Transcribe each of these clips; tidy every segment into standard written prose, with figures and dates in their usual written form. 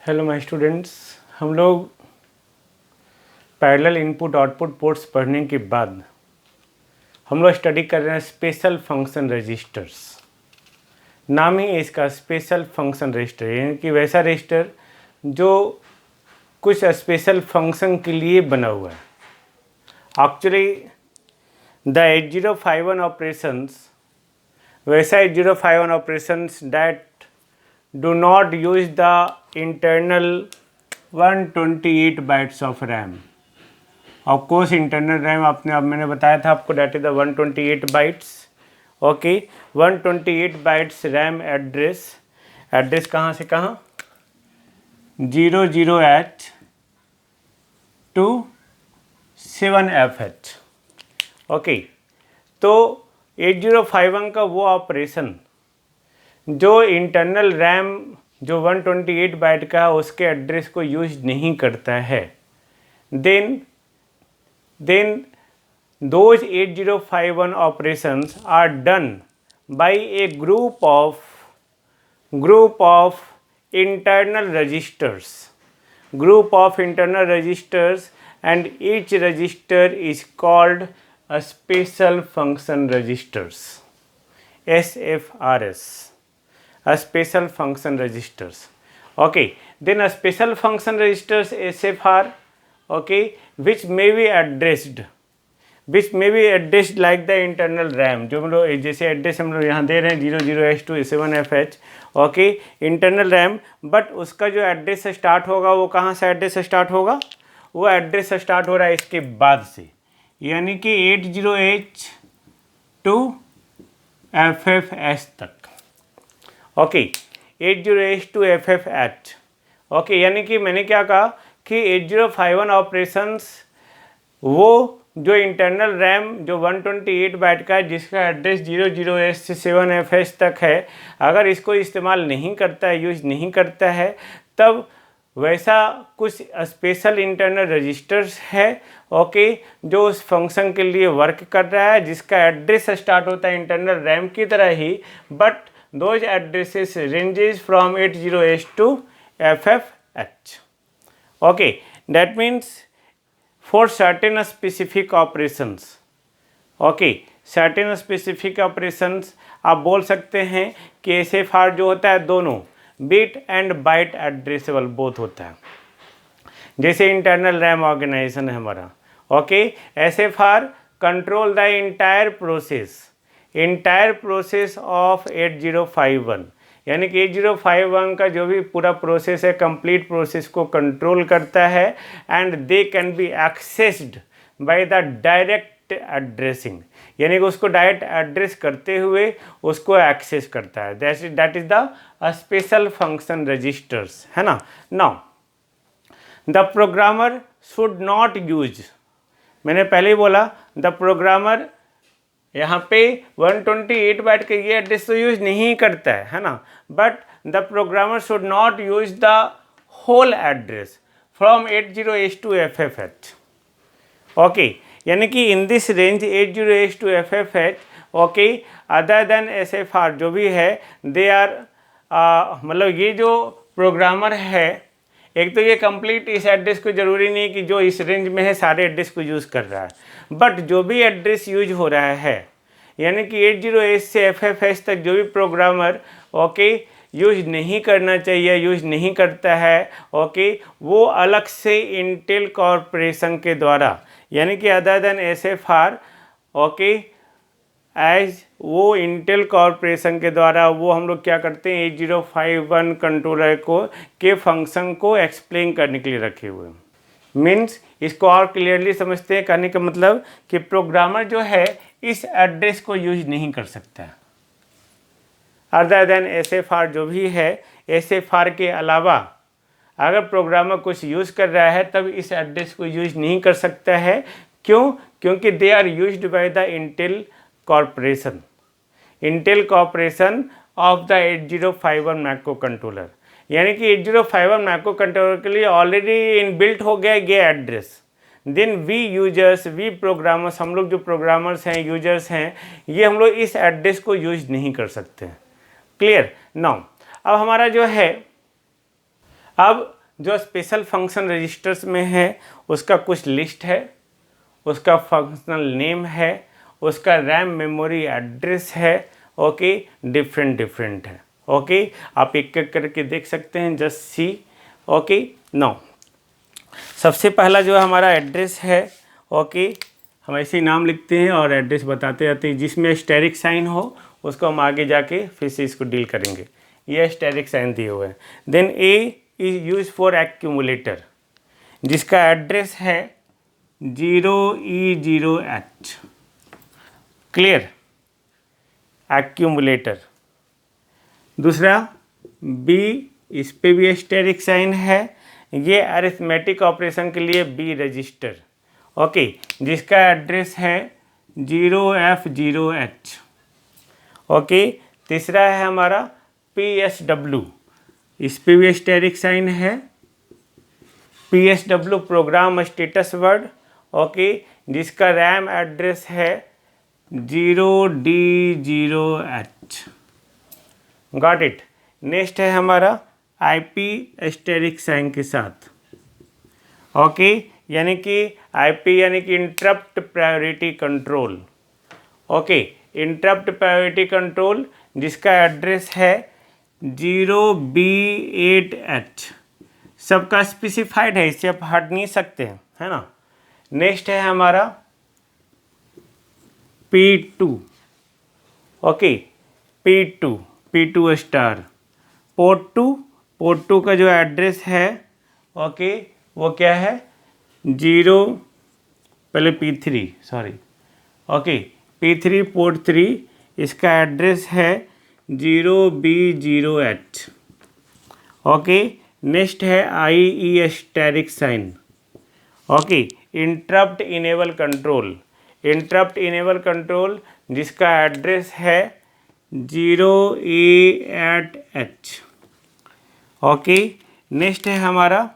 Hello my students, हम लोग parallel input output ports पढ़ने के बाद हम लोग स्टडी कर रहे हैं स्पेशल फंक्शन रजिस्टर्स। नाम ही इसका स्पेशल फंक्शन रजिस्टर, यानी कि वैसा रजिस्टर जो कुछ स्पेशल फंक्शन के लिए बना हुआ है। एक्चुअली द 8051 ऑपरेशंस, वैसा 8051 operations that do not use the internal 128 bytes of RAM. Of course internal RAM मैंने बताया था आपको, that is the 128 bytes. Okay 128 bytes RAM address कहाँ से कहाँ, 00H to 7FH. ओके तो 8051 का वो ऑपरेशन जो इंटरनल रैम जो 128 बाइट का उसके एड्रेस को यूज नहीं करता है, then those 8051 operations are done by a group of internal registers and each register is called a special function registers, SFRs. A special function registers. Okay, then a special function registers SFR, okay, which may be addressed like the internal RAM. जो हम लोग जैसे address हम लोग यहाँ दे रहे हैं 00H to 7FH, okay internal RAM, but उसका जो एड्रेस स्टार्ट होगा वो कहाँ से एड्रेस स्टार्ट होगा, वो एड्रेस स्टार्ट हो रहा है इसके बाद से, यानी कि 80H to FFH तक। Okay 80H to FFH, okay यानी कि मैंने क्या कहा कि 8051 ऑपरेशंस वो जो इंटरनल रैम जो 128 बाइट का है जिसका एड्रेस 00H से 7FH तक है, अगर इसको इस्तेमाल नहीं करता है, यूज नहीं करता है, तब वैसा कुछ स्पेशल इंटरनल रजिस्टर्स है, ओके जो उस फंक्शन के लिए वर्क कर रहा है, जिसका एड्रेस स्टार्ट होता है इंटरनल रैम की तरह ही, but those addresses ranges from 80H to FFH. Okay, that means for certain specific operations, okay certain specific operations आप बोल सकते हैं कि SFR जो होता है दोनों bit and byte addressable both होता है। जैसे इंटरनल रैम ऑर्गेनाइजेशन है हमारा, okay SFR control the entire process of 8051, यानी कि 8051 का जो भी पूरा प्रोसेस है कंप्लीट प्रोसेस को कंट्रोल करता है, and they can be accessed by the direct addressing, यानी कि उसको डायरेक्ट एड्रेस करते हुए उसको एक्सेस करता है। That is the special function registers, है ना। Now the programmer should not use, मैंने पहले ही बोला द प्रोग्रामर यहाँ पे 128 बाइट के ये एड्रेस तो यूज नहीं करता है ना, but the programmer should not use the whole address from 80H to FFH, okay यानी कि in this range 80H to FFH, okay other than SFR जो भी है दे आर मतलब ये जो प्रोग्रामर है, एक तो ये कंप्लीट इस एड्रेस को ज़रूरी नहीं कि जो इस रेंज में है सारे एड्रेस को यूज़ कर रहा है, बट जो भी एड्रेस यूज हो रहा है, यानी कि 80H से FFH तक जो भी प्रोग्रामर ओके यूज नहीं करना चाहिए, यूज नहीं करता है, ओके वो अलग से इंटेल कॉरपोरेशन के द्वारा, यानी कि other than SFR, okay as वो इंटेल कॉरपोरेशन के द्वारा वो हम लोग क्या करते हैं 8051 कंट्रोलर को के फंक्शन को एक्सप्लेन करने के लिए रखे हुए हैं। मीन्स इसको और क्लियरली समझते हैं, कहने का मतलब कि प्रोग्रामर जो है इस एड्रेस को यूज नहीं कर सकता है, अदर देन SFR जो भी है SFR के अलावा अगर प्रोग्रामर कुछ यूज़ कर रहा है तब इस एड्रेस को यूज नहीं कर सकता है। क्यों? क्योंकि they are used by the Intel corporation of the 8051 micro controller, यानी कि 8051 माइक्रो कंट्रोलर के लिए ऑलरेडी इनबिल्ट हो गया ये एड्रेस। देन वी प्रोग्रामर्स, हम लोग जो प्रोग्रामर्स हैं, यूजर्स हैं, ये हम लोग इस एड्रेस को यूज नहीं कर सकते हैं। क्लियर? नाउ अब हमारा जो है अब जो स्पेशल फंक्शन रजिस्टर्स में है उसका कुछ लिस्ट है, उसका फंक्शनल नेम है, उसका रैम मेमोरी एड्रेस है, ओके, डिफरेंट है, ओके। आप एक एक करके देख सकते हैं, जस्ट सी, ओके। नाउ सबसे पहला जो हमारा एड्रेस है, ओके, हम ऐसे ही नाम लिखते हैं और एड्रेस बताते जाते हैं। जिसमें स्टेरिक साइन हो उसको हम आगे जाके फिर से इसको डील करेंगे। ये स्टेरिक साइन दिए हुए हैं। Then A is use for accumulator, जिसका एड्रेस है 0E0H, क्लियर, एक्यूमुलेटर। दूसरा बी, इस पे भी स्टेरिक साइन है, ये अरिथमेटिक ऑपरेशन के लिए बी रजिस्टर, ओके, जिसका एड्रेस है 0F0H, ओके। तीसरा है हमारा PSW, इस पे भी स्टेरिक साइन है, PSW program status word, okay, जिसका रैम एड्रेस है 0D0H, गॉट इट। नेक्स्ट है हमारा IP स्टेरिक साइन के साथ, ओके, यानी कि IP यानी कि interrupt priority control, okay, interrupt priority control, जिसका एड्रेस है 0B8H, सबका स्पेसिफाइड है, इससे आप हट नहीं सकते हैं, है ना। नेक्स्ट है हमारा P2, okay, P2 star, port to का जो एड्रेस है, ओके, वो क्या है 0, पहले P3, sorry, okay, P3 port 3, इसका एड्रेस है 0B0H, ओके। नेक्स्ट है IE asterisk sign, okay, interrupt enable control, जिसका एड्रेस है 0A8H, ओके। नेक्स्ट है हमारा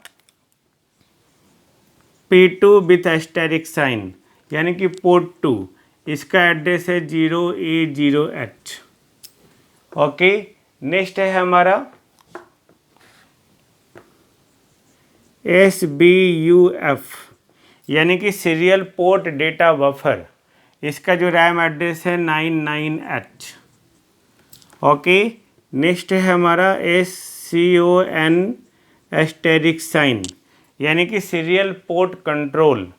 P2 विथ स्टेरिक साइन, यानी कि पोर्ट 2, इसका एड्रेस है 0A0H, ओके। नेक्स्ट है हमारा SBUF, यानी कि सीरियल पोर्ट डेटा बफर, इसका जो रैम एड्रेस है 99H, ओके। नेक्स्ट है हमारा SCON स्टेरिक साइन, यानी कि सीरियल पोर्ट कंट्रोल,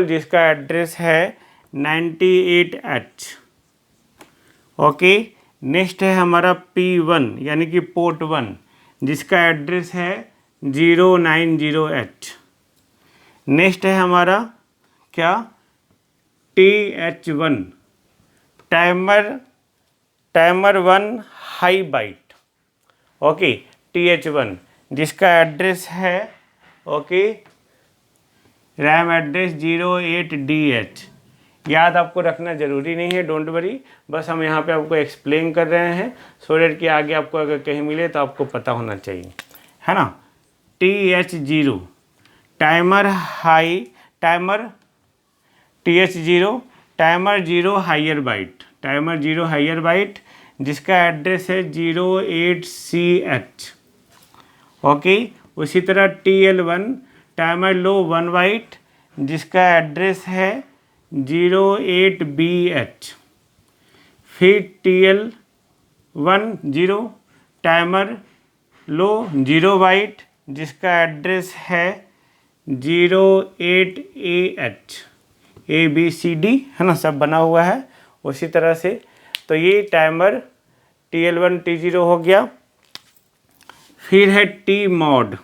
जिसका एड्रेस है 98H, ओके। नेक्स्ट है हमारा P1, यानी कि पोर्ट 1, जिसका एड्रेस है 090H। नेक्स्ट है हमारा क्या TH1, timer 1 high bite, okay, TH1, जिसका एड्रेस है, ओके, रैम एड्रेस 08DH। याद आपको रखना ज़रूरी नहीं है, डोंट वरी, बस हम यहाँ पे आपको एक्सप्लेन कर रहे हैं सो दैट कि आगे आपको अगर कहीं मिले तो आपको पता होना चाहिए, है ना। TH0 timer TH0 timer 0 higher byte, जिसका एड्रेस है 08CH, ओके। उसी तरह TL1 टाइमर लो 1 बाइट, जिसका एड्रेस है 08BH। फिर TL1 0 टाइमर लो 0 बाइट, जिसका एड्रेस है 08AH, ABCD, है ना, सब बना हुआ है उसी तरह से। तो ये टाइमर TL1 T0 हो गया। फिर है TMOD,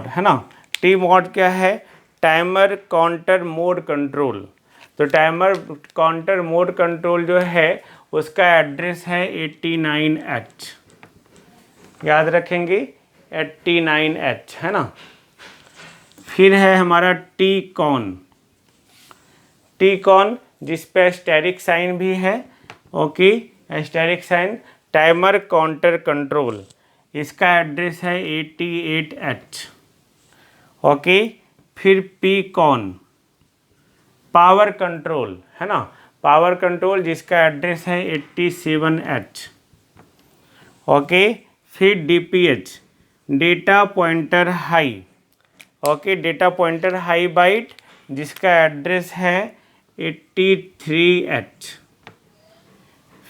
है ना। TMOD क्या है, टाइमर काउंटर मोड कंट्रोल। तो टाइमर काउंटर मोड कंट्रोल जो है उसका एड्रेस है 89H, याद रखेंगे 89H, है ना। फिर है हमारा TCON, जिस पे स्टेरिक साइन भी है, okay, asterisk sign, timer counter control, इसका एड्रेस है 88H, ओके। फिर PCON पावर कंट्रोल, है ना, पावर कंट्रोल, जिसका एड्रेस है 87H, ओके। फिर DPH data pointer high, okay, data pointer high byte जिसका एड्रेस है 83H।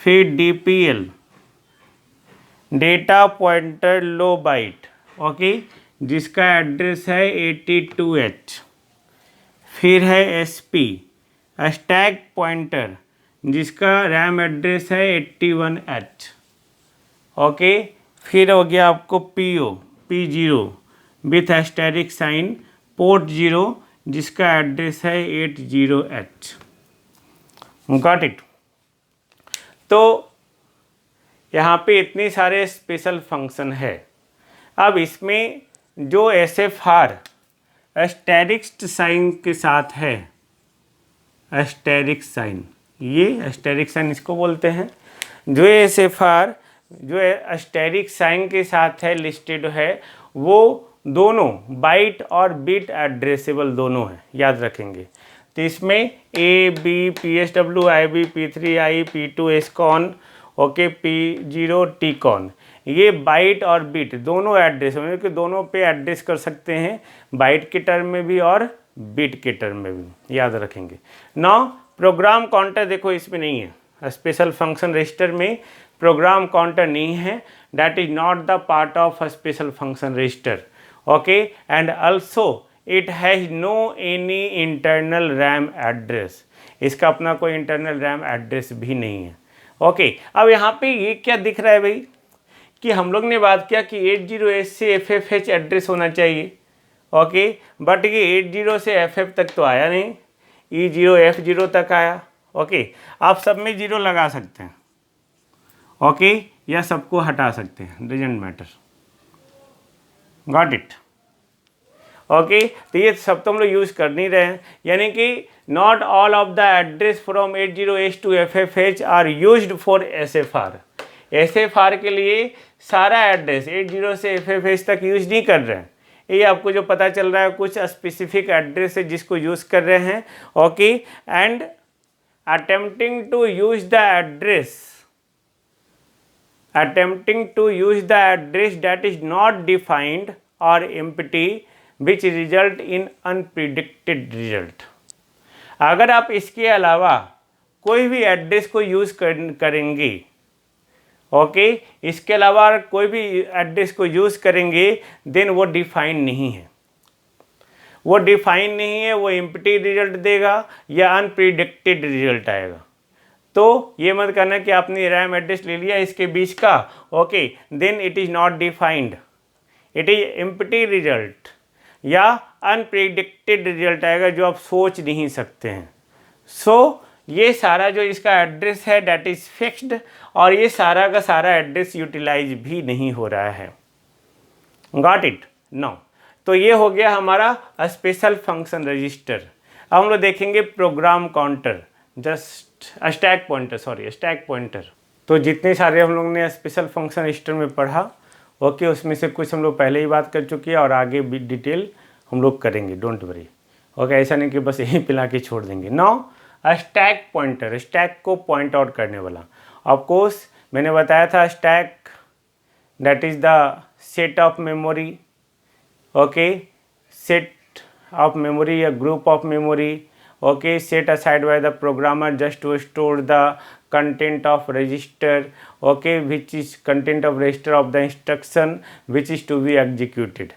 फिर DPL data pointer low byte, okay, जिसका एड्रेस है 82H। फिर है SP स्टैक पॉइंटर जिसका रैम एड्रेस है 81H, ओके। फिर हो गया आपको P0 with asterisk sign port 0 जिसका एड्रेस है 80H। Got it. तो यहाँ पे इतने सारे स्पेशल फंक्शन है। अब इसमें जो SFR एस्टेरिक्स साइन के साथ है, एस्टेरिक साइन, ये एस्टेरिक साइन इसको बोलते हैं। जो SFR जो एस्टेरिक साइन के साथ है लिस्टेड है, वो दोनों बाइट और बिट एड्रेसेबल दोनों हैं, याद रखेंगे। तो इसमें AB PSW IB P3 I P2 SCON, okay, P0 TCON, ये बाइट और बिट दोनों एड्रेस कि दोनों पे एड्रेस कर सकते हैं, बाइट के टर्म में भी और बिट के टर्म में भी, याद रखेंगे। नाउ प्रोग्राम काउंटर देखो इसमें नहीं है, स्पेशल फंक्शन रजिस्टर में प्रोग्राम काउंटर नहीं है, that is not the part of special function register, okay. And also it has no any internal RAM address, इसका अपना कोई इंटरनल रैम एड्रेस भी नहीं है, ओके। अब यहाँ पे ये क्या दिख रहा है भाई कि हम लोग ने बात किया कि 80H से FFH एड्रेस होना चाहिए, ओके, बट ये 80 से FF तक तो आया नहीं, E0 F0 तक आया, ओके। आप सब में 0 लगा सकते हैं, ओके, या सबको हटा सकते हैं, doesn't matter, got it, okay. तो ये सब तो हम लोग यूज़ कर नहीं रहे हैं, यानी कि not all of the address from 80H to FFH are used for SFR। SFR के लिए सारा एड्रेस 80 से FFH तक यूज नहीं कर रहे हैं, ये आपको जो पता चल रहा है कुछ स्पेसिफिक एड्रेस है जिसको यूज़ कर रहे हैं, okay. And attempting to use the address that is not defined or empty which result in unpredicted result. अगर आप इसके अलावा कोई भी एड्रेस को यूज़ करेंगे, ओके, इसके अलावा कोई भी एड्रेस को यूज़ करेंगे, देन वो डिफाइन नहीं है, वो डिफाइन नहीं है, वो एम्प्टी रिजल्ट देगा या अनप्रिडिक्टेड रिजल्ट आएगा। तो ये मत करना कि आपने रैम एड्रेस ले लिया इसके बीच का, okay, then it is not defined, it is empty result या अनप्रिडिक्टेड रिजल्ट आएगा जो आप सोच नहीं सकते हैं। सो ये सारा जो इसका एड्रेस है डैट इज़ फिक्स्ड, और ये सारा का सारा एड्रेस यूटिलाइज भी नहीं हो रहा है, गॉट इट। नो, तो ये हो गया हमारा स्पेशल फंक्शन रजिस्टर। अब हम लोग देखेंगे program counter, just stack pointer. तो जितने सारे हम लोग ने स्पेशल फंक्शन रजिस्टर में पढ़ा, ओके, उसमें से कुछ हम लोग पहले ही बात कर चुके हैं और आगे भी डिटेल हम लोग करेंगे, डोंट वरी, ओके। ऐसा नहीं कि बस यहीं पिला के छोड़ देंगे। नाउ स्टैक पॉइंटर, स्टैक को पॉइंट आउट करने वाला। ऑफ कोर्स मैंने बताया था stack that is the set of memory, okay, set of memory या group of memory, okay, set aside by the programmer just to store the content of register, okay, which is content of register of the instruction which is to be executed।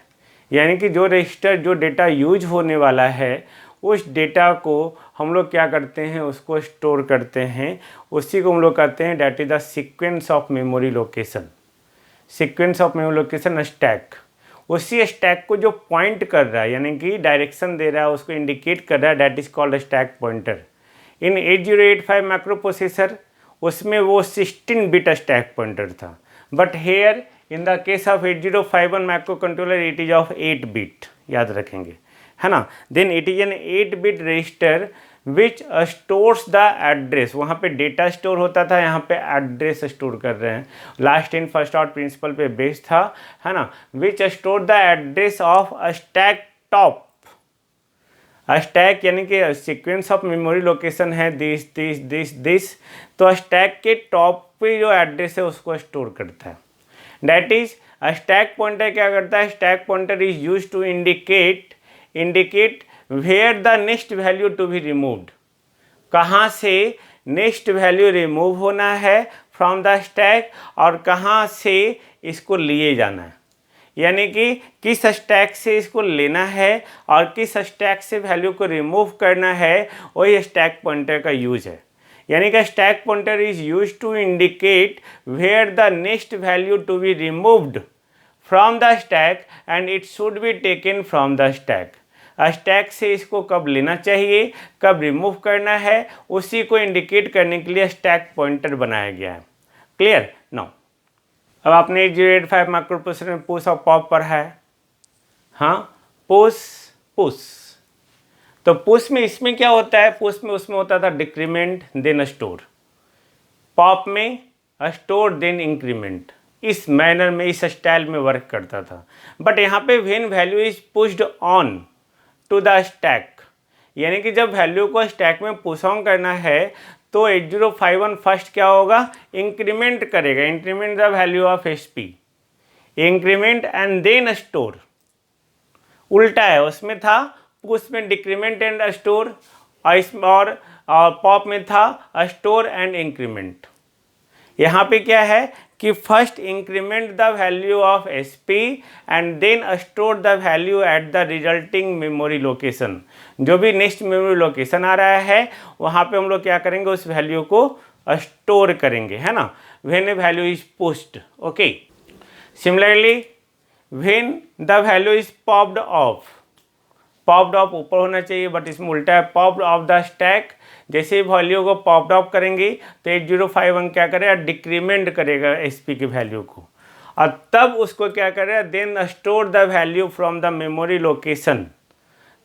यानी कि जो register जो data use होने वाला है उस data को हम लोग क्या करते हैं, उसको स्टोर करते हैं, उसी को हम लोग कहते हैं that is the sequence of memory location. Sequence of memory location stack, उसी स्टैक को जो पॉइंट कर रहा है यानी कि डायरेक्शन दे रहा है, उसको इंडिकेट कर रहा है, that is called stack pointer. In 8085 micro processor उसमें वो 16 बिट स्टैक पॉइंटर था, but here in the case of 8051 micro controller it is of 8 bit, याद रखेंगे, है ना। Then it is an 8 bit register which stores the address, वहाँ पे data store होता था, यहाँ पे एड्रेस स्टोर कर रहे हैं, last in first out principle पे बेस्ड था, है ना। Which store the address of stack top, stack यानी कि सीक्वेंस ऑफ मेमोरी लोकेशन है दिस, तो स्टैक के टॉप पे जो एड्रेस है उसको स्टोर करता है। दैट इज स्टैक पॉइंटर क्या करता है, stack pointer is use to indicate where the next value to be removed, कहाँ से नेक्स्ट वैल्यू रिमूव होना है फ्रॉम द स्टैक और कहाँ से इसको लिए जाना है, यानी कि किस स्टैक से इसको लेना है और किस स्टैक से वैल्यू को रिमूव करना है, वही स्टैक पॉइंटर का यूज है। यानी कि stack pointer is use to indicate where the next value to be removed from the stack and it should be taken from the stack. Stack से इसको कब लेना चाहिए, कब रिमूव करना है, उसी को इंडिकेट करने के लिए स्टैक पॉइंटर बनाया गया है। क्लियर? नाउ अब आपने 8085 माइक्रो प्रोसेसर में पुश और पॉप पढ़ा है। हाँ, पुश तो पुश में इसमें क्या होता है, पुश में उसमें होता था डिक्रीमेंट देन स्टोर, पॉप में स्टोर देन इंक्रीमेंट, इस मैनर में, इस स्टाइल में वर्क करता था। बट यहाँ पे when value is pushed on to the stack, यानी कि जब वैल्यू को स्टैक में पुश ऑन करना है तो 8051 फर्स्ट क्या होगा, इंक्रीमेंट करेगा, increment the value of SP, increment and then store. उल्टा है, उसमें था पुश में डिक्रीमेंट एंड स्टोर और पॉप में था स्टोर एंड इंक्रीमेंट। यहाँ पे क्या है कि first increment the value of SP and then store the value at the resulting memory location. जो भी नेक्स्ट मेमोरी लोकेशन आ रहा है वहाँ पे हम लोग क्या करेंगे, उस वैल्यू को स्टोर करेंगे, है ना, when A value is pushed. Okay, similarly when the value is popped of ऊपर होना चाहिए बट इसमें उल्टा है, पॉप्ड ऑफ द स्टैक। जैसे ही वैल्यू को पॉप्ड ऑफ करेंगे तो 8051 क्या करेगा, डिक्रीमेंट करेगा एसपी की वैल्यू को, और तब उसको क्या करेगा, then store the value from the memory location.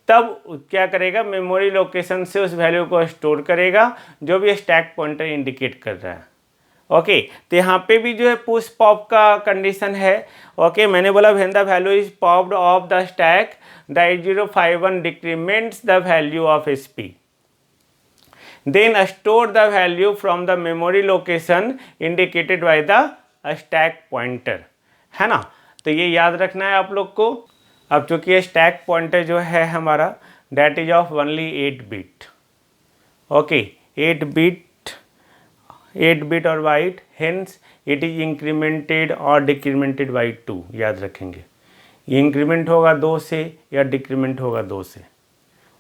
तब क्या करेगा, मेमोरी लोकेशन से उस वैल्यू को स्टोर करेगा जो भी स्टैक पॉइंटर इंडिकेट कर रहा है। ओके, तो यहाँ पे भी जो है पुश पॉप का कंडीशन है। ओके, मैंने बोला when the value is popped off the stack the 8051 decrements the value of SP, then store the value from the memory location indicated by the stack pointer, है ना। तो ये याद रखना है आप लोग को। अब चूंकि ये स्टैक पॉइंटर जो है हमारा that is of only 8 bit, okay, 8 bit और byte, hence it is incremented और decremented by 2। याद रखेंगे, ये इंक्रीमेंट होगा 2 से या डिक्रीमेंट होगा 2 से।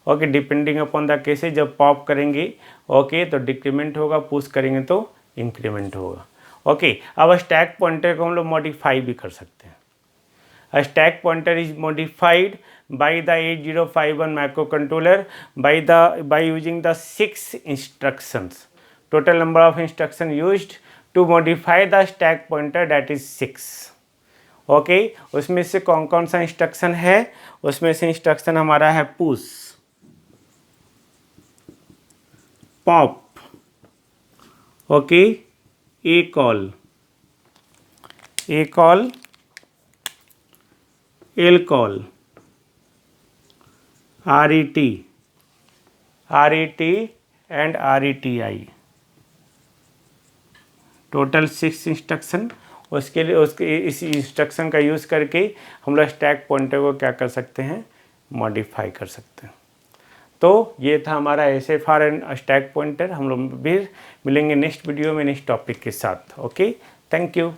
Okay, depending upon the cases, जब पॉप करेंगे ओके तो डिक्रीमेंट होगा, पुश करेंगे तो इंक्रीमेंट होगा। ओके, अब स्टैक पॉइंटर को हम लोग मॉडिफाई भी कर सकते हैं। Stack pointer is modified by the 8051 micro controller by using the 6 instructions. Total number of instruction used to modify the stack pointer that is 6। Okay, उसमें से कौन कौन सा इंस्ट्रक्शन है, उसमें से इंस्ट्रक्शन हमारा है push, pop, okay, A call, L call, RET and RETI। Total 6 instruction. उसके लिए इस इंस्ट्रक्शन का यूज़ करके हम लोग स्टैक पॉइंटर को क्या कर सकते हैं, मॉडिफाई कर सकते हैं। तो ये था हमारा SFR एंड स्टैक पॉइंटर। हम लोग भी मिलेंगे नेक्स्ट वीडियो में नेक्स्ट टॉपिक के साथ। Okay, thank you.